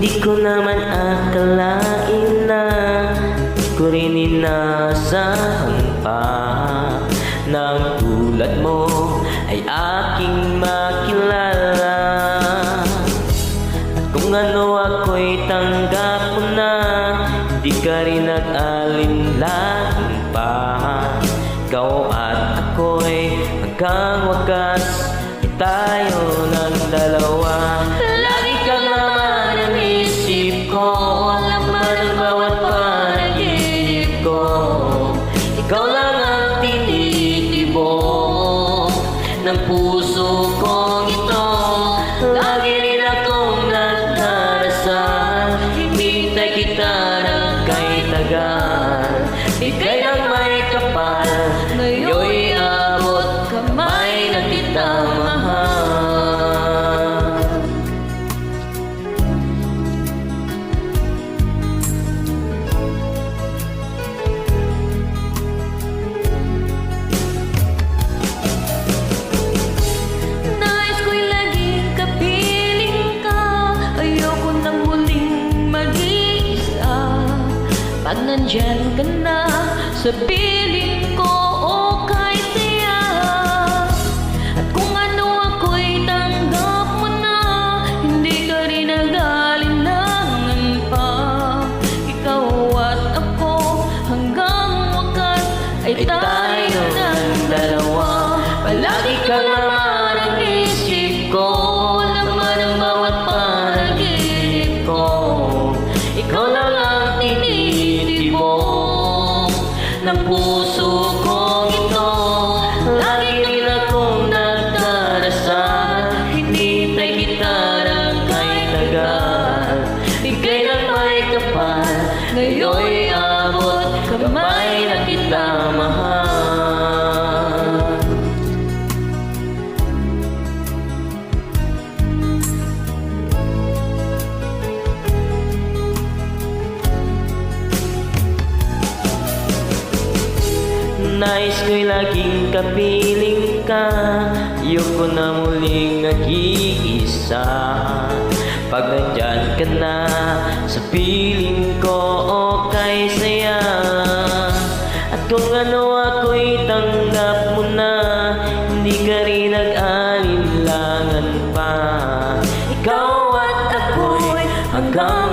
Di ko naman akalain na di ko rin inasahan pa na ang tulad mo ay aking makilala. At kung ano ako'y tanggap mo na, di ka rin nag-alinlangan pa. Ikaw at ako'y hanggang wakas ay tayo ng dalawa. Lagi kang naman ang isip ko, laman ang bawat panaginip ko. Ikaw lang ang tinitibok ng puso kong ito. Lagi rin akong nagdarasal, hinintay kita ng kay tagal. Ika'y nang may kapal, ngayon'y abot kamay na kita mahal. Nais ko'y laging kapiling ka, ayoko nang muling mag-iisa. Pag nandyan ka na sa piling ko, okay saya. At kung ano ako'y tanggap mo na, hindi ka rin nag-alinlangan pa. Ikaw at ako hanggang wakas ay tayo ng dalawa. Palagi ka naman ang isip ko, laman ang bawat panaginip ko. Ikaw lang ang tinitibok ng puso kong ito. Lagi rin akong nagdarasal, hinintay kita ng kay tagal. Ika'y nang may kapal, ngayon'y abot kamay na kita mahal. Nais ko'y laging kapiling ka, ayoko na muling nag-iisa. Pag nandyan ka na sa piling ko, okay saya. At kung ano ako'y tanggap mo na, hindi ka rin nag-alinlangan pa. Ikaw at ako'y hanggang